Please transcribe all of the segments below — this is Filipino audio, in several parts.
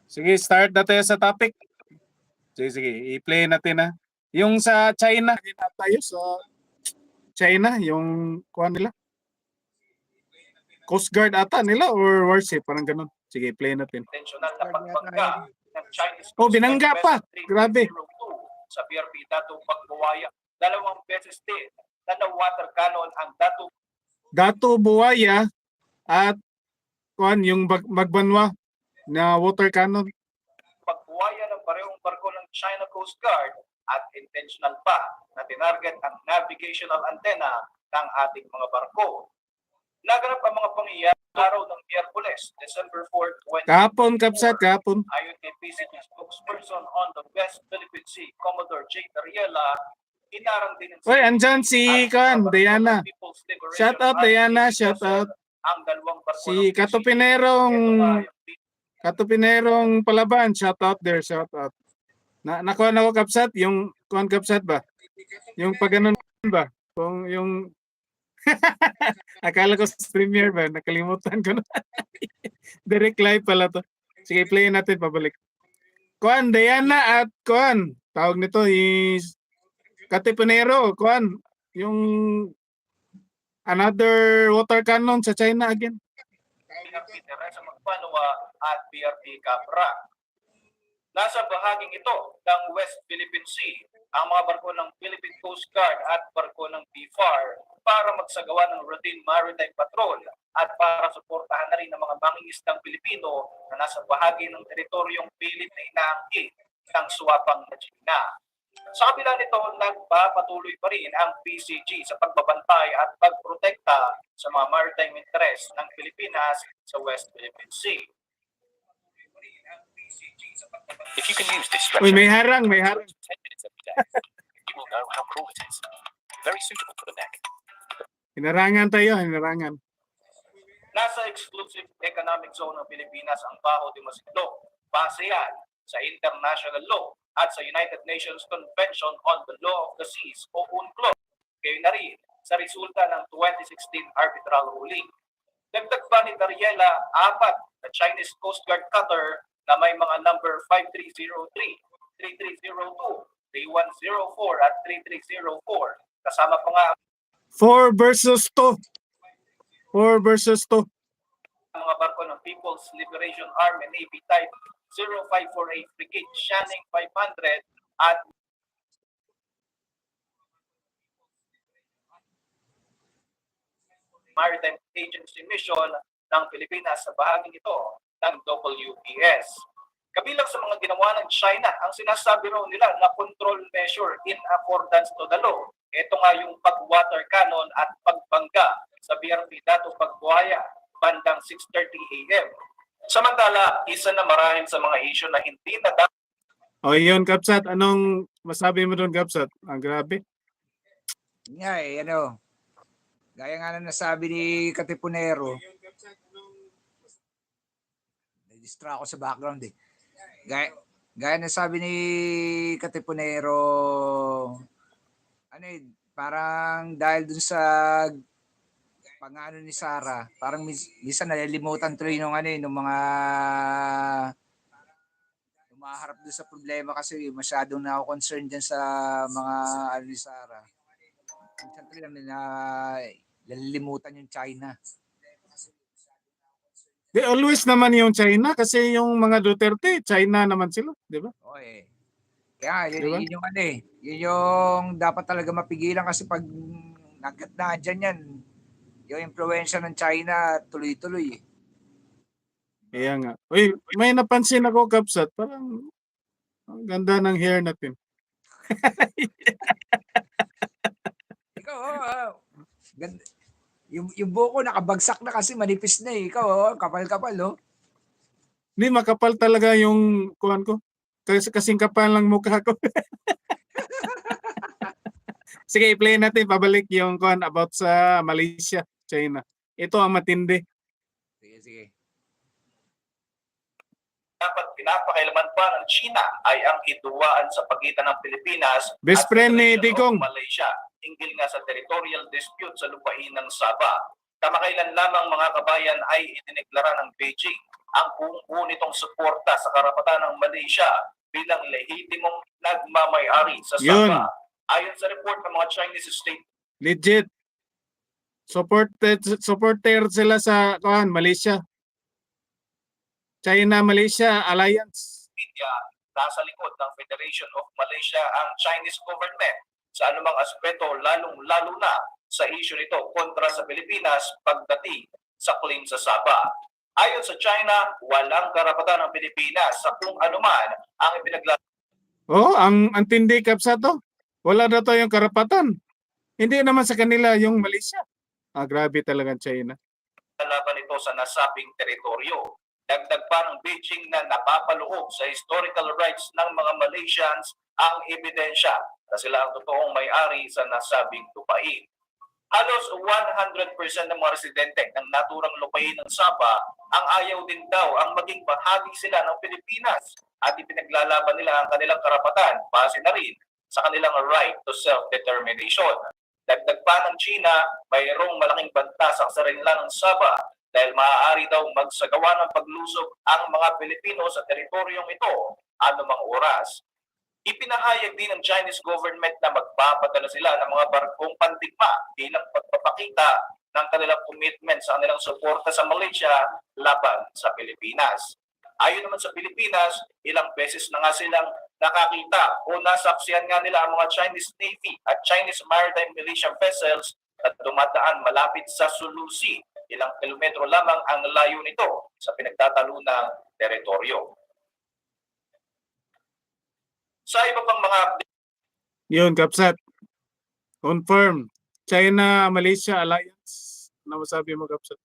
Sige, start na tayo sa topic. Sige, i-play natin na. Yung sa China, tayo sa China, yung kuha nila. Coast Guard ata nila or warship, parang ganun. Sige, play natin. Intentional na pagbangga ng Chinese Oh, binangga pa. Grabe. Sa BRP Dato Pagbuwaya. 2 beses din na water cannon ang Dato Buwaya at kuan yung Magbanwa na water cannon. Pagbuwaya ng parehong barko ng China Coast Guard at intentional pa na tinarget ang navigational antenna ng ating mga barko. Naganap ang mga pangyayari araw ng Miyerkules, December 4, 2020. Kahapon, Kapsat, kahapon. Ayon kay PCG spokesperson on the West Philippine Sea, Commodore J. Dariela, inarang din Oy, andyan si Diana. Shout out, Diana. Shout out. Ang dalawang barko Si Katupinerong Palaban. Shout out there. Shout out. Nakuha na ko, Kapsat. Yung kuhan, Kapsat ba? Yung pag-ganon ba? Kung yung akala ko sa premiere ba? Nakalimutan ko na. Direct live pala to. Sige, play natin pabalik. Kuan, Diana at Kuan. Tawag nito is Katipunero. Kuan. Yung another water cannon sa China again. Sa Magbanwa at BRP Capra. Nasa bahaging ito ng West Philippine Sea ang mga barko ng Philippine Coast Guard at barko ng BFAR para magsagawa ng routine maritime patrol at para suportahan na rin ng mga mangingisdang Pilipino na nasa bahagi ng teritoryong pilit na inaangkin ng suwapang na China. Sa kabila nito, nagpapatuloy pa rin ang PCG sa pagbabantay at pagprotekta sa mga maritime interests ng Pilipinas sa West Philippine Sea. If you can use this Uy, stretcher may harang, may harang. 10 minutes every day, you will know how cool it is. Very suitable for the neck. Hinarangan tayo, hinarangan. Nasa exclusive economic zone ng Pilipinas ang Baho de Masinloc, base yan sa international law at sa United Nations Convention on the Law of the Seas o UNCLOS. Kayo na rin sa resulta ng 2016 arbitral ruling. Dagdag pa ni Dariela, 4 na Chinese Coast Guard cutter na may mga number 5303, 3302, 3104 at 3304. Kasama pa nga 4 versus 2. 4 versus 2. ang mga barko ng People's Liberation Army Navy Type 0548 Frigate Shanning 500 at Maritime Agency Mission ng Pilipinas sa bahaging ito ng WPS. Kabilang sa mga ginawa ng China, ang sinasabi raw nila na control measure in accordance to the law. Ito nga yung pag-water cannon at pagbangga sa BRP Dato Pagbuwaya bandang 6:30 AM. Samantala, isa na marahil sa mga issue na hindi na dapat. O yun, Kapsat. Anong masabi mo doon, Kapsat? Ang grabe. Nga gaya nga na nasabi ni Katipunero, na-distract ako sa background eh. Gaya na sabi ni Katipunero, parang dahil dun sa pangano ni Sarah, parang minsan nalilimutan tuloy nung mga maharap doon sa problema kasi masyadong na-concern dyan sa mga ni Sarah. Minsan tuloy lang na nalilimutan yung China. They always naman yung China kasi yung mga Duterte, China naman sila, di ba? Oo eh. Kaya Diba? yun yung yun yung dapat talaga mapigilan kasi pag nandyan yan, yung impluwensya ng China tuloy-tuloy eh. Kaya nga. Uy, may napansin ako, Kapsat. Parang ang ganda ng hair natin. Ikaw, ganda. Yung buko nakabagsak na kasi manipis na eh. Ikaw, kapal-kapal, oh. Hindi, makapal talaga yung kuhan ko. Kasing kapal lang mukha ko. Sige, i-play natin. Pabalik yung kuhan about sa Malaysia, China. Ito ang matindi. Sige. Dapat pinapakailaman pa ng China ay ang hidwaan sa pagitan ng Pilipinas Best at friend ni Federation Digong. of Malaysia hinggil nga sa territorial dispute sa lupain ng Sabah. Kamakailan lamang mga kabayan ay idineklara ng Beijing ang buong nitong suporta sa karapatan ng Malaysia bilang lehitimong nagmamay-ari sa Yun. Sabah. Ayon sa report ng mga Chinese state Legit. Supporter sila sa Malaysia. China-Malaysia Alliance. media, nasa likod ng Federation of Malaysia ang Chinese government sa anumang aspeto, lalong-lalo na sa issue nito kontra sa Pilipinas pagdating sa claim sa Sabah. Ayon sa China, walang karapatan ng Pilipinas sa kung anuman ang Oh, ang tindi kapsa to. Wala na to yung karapatan. Hindi naman sa kanila yung Malaysia. Grabe talaga ang China. pinaglalaban nito sa nasabing teritoryo. Dagdag pa ng Beijing na napapaloob sa historical rights ng mga Malaysians ang ebidensya na sila ang totoong may-ari sa nasabing lupain. Halos 100% ng mga residente ng naturang lupain ng Sabah ang ayaw din daw ang maging bahagi sila ng Pilipinas at ipinaglalaban nila ang kanilang karapatan base na rin sa kanilang right to self-determination. Dagdag pa ng China, mayroong malaking banta sa kasarinlan ng Sabah dahil maaari daw magsagawa ng paglusog ang mga Pilipino sa teritoryong ito anumang oras. Ipinahayag din ng Chinese government na magpapadala sila ng mga barkong pandigma bilang pagpapakita ng kanilang commitment sa kanilang suporta sa Malaysia laban sa Pilipinas. Ayon naman sa Pilipinas, ilang beses na nga silang nakakita o nasaksihan nga nila ang mga Chinese Navy at Chinese Maritime Militia vessels na dumadaan malapit sa Sulusi. Ilang kilometro lamang ang layo nito sa pinagtatalunang teritoryo. Sa iba pang mga Yun, Kapsat. Confirm. China-Malaysia Alliance. Ano masabi mo, Kapsat?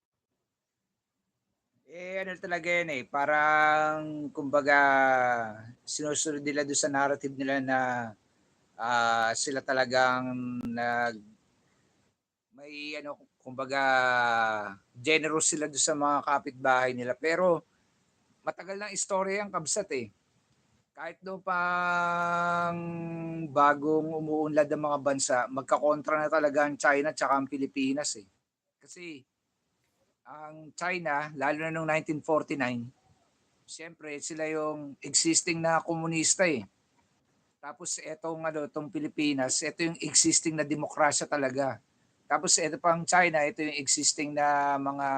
Ano talaga yan parang kumbaga sinusunod nila doon sa narrative nila na sila talagang may kumbaga generous sila doon sa mga kapitbahay nila, pero matagal ng istorya yung Kabsat kahit doon pang bagong umuunlad ng mga bansa, magkakontra na talaga ang China at ang Pilipinas kasi ang China, lalo na noong 1949, siyempre sila yung existing na komunista Tapos itong Pilipinas, ito yung existing na demokrasya talaga. Tapos ito pang China, ito yung existing na mga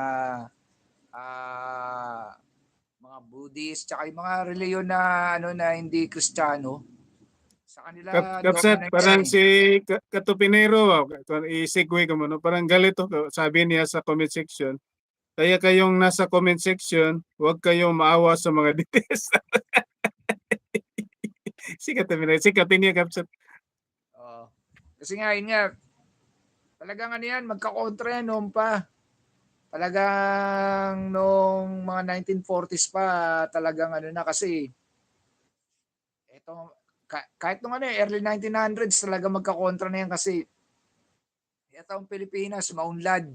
Buddhist, tsaka yung mga reliyon na na hindi Kristiyano. Sa kanila Kapsat, parang si Katupinero, i-segue ko mo, parang galito, sabi niya sa comment section, kaya kayong nasa comment section, huwag kayong maawa sa mga details. Si Katupinero, niya, Kapsat. Kasi nga, yun nga, talagang yan, magkakontra yan noon pa. Talagang noong mga 1940s pa, talagang na kasi, kahit nung early 1900s, talaga magkakontra na yan kasi itong Pilipinas, maunlad.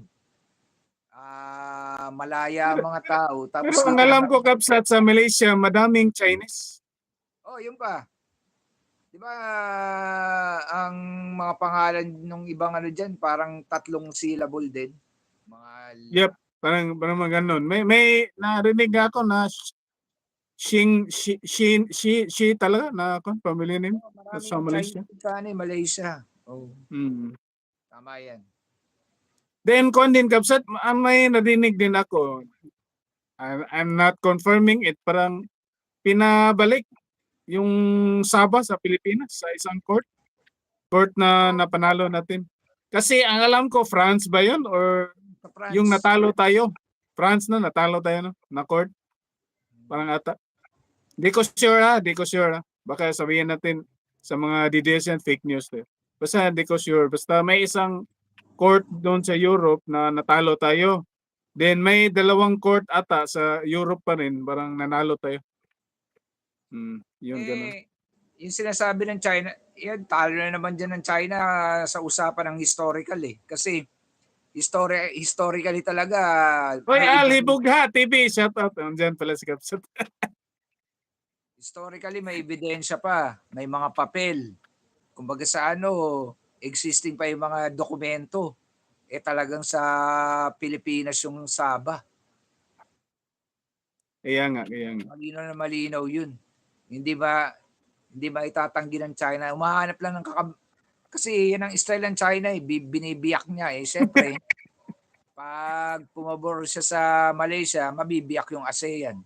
Malaya ang mga tao. Tapos Pero ang alam ko, Kapsat, sa Malaysia, madaming Chinese. yun pa. Di ba ang mga pangalan ng ibang dyan, parang 3 syllable din. Yep, parang mga ganun. May narinig ako na she talaga na family name sa Malaysia. Malaysia. Tama yan. Then din Kapsat, may narinig din ako. I'm not confirming it, parang pinabalik yung Sabah sa Pilipinas sa isang court na napanalo natin. Kasi ang alam ko, France ba yun or yung natalo tayo? France na natalo tayo na court? Parang ata. Di ko sure. Baka sabihin natin sa mga DDS yan, fake news. Basta di ko sure. Basta may isang court doon sa Europe na natalo tayo. Then may 2 court ata sa Europe pa rin, parang nanalo tayo. Yun ganun. Yung sinasabi ng China, yan, talo na naman dyan ng China sa usapan ng historical Kasi historically talaga. Hoy, Libog ha, TV, shout out. Andiyan pala si Kapsat. Historically, may ebidensya pa. May mga papel. Kumbaga sa existing pa yung mga dokumento. Talagang sa Pilipinas yung Sabah. Kaya nga. Malinaw na malinaw yun. Hindi ba itatanggi ng China? Umahanap lang ng kasi yan ang style ng China eh. Binibiyak niya eh. Siyempre, pag pumabor siya sa Malaysia, mabibiyak yung ASEAN.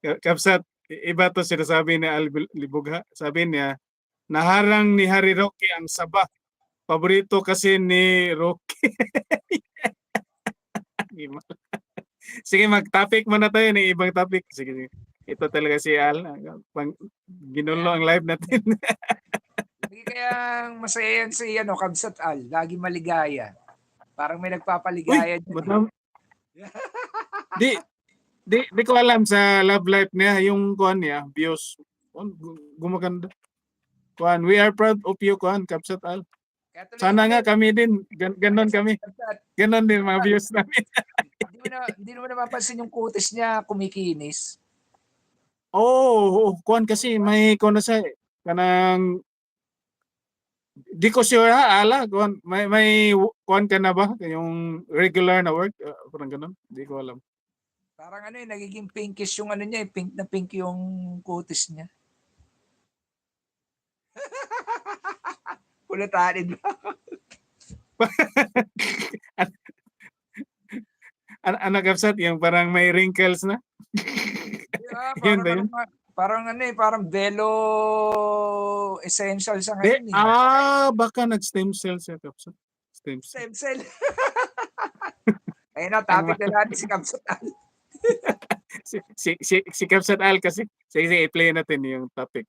Kapsat, iba to sinasabi ni Al Libugha. Sabi niya, naharang ni Harry Roque ang Sabah. Paborito kasi ni Roque. Sige, mag-topic muna tayo ng ibang topic. Sige. Ito talaga si Al. Ginulo ang live natin. Hindi kaya masaya yan si Kabsat Al. Lagi maligaya. Parang may nagpapaligaya dyan. Madam. Di ko alam sa love life niya, yung kuan niya, views. Gumaganda. Kuan, we are proud of you, kuan, Kapsat Al. Kaya tuloy Sana mo nga na- kami din, ganon kami. Kabsat, Ganon din mga views namin. Hindi mo na mapansin yung kutis niya kumikinis. Kuan kasi may kuan na siya, kanang di ko sure ha, Ala, kuan, may kuan ka na ba? Yung regular na work? Parang ganon, di ko alam. Parang nagiging pinkish yung niya, pink na pink yung kutis niya. Pulatanin ba? Ano Kapsat, yung parang may wrinkles na? Yun ba yun? Parang Velo essential sa ngayon. Baka nag-stem cell siya, Kapsat. Stem cell. Stem cell. Ayun na, topic na natin si Kabsat Al. Si Kapsat Al kasi. Sige, i-play natin yung topic.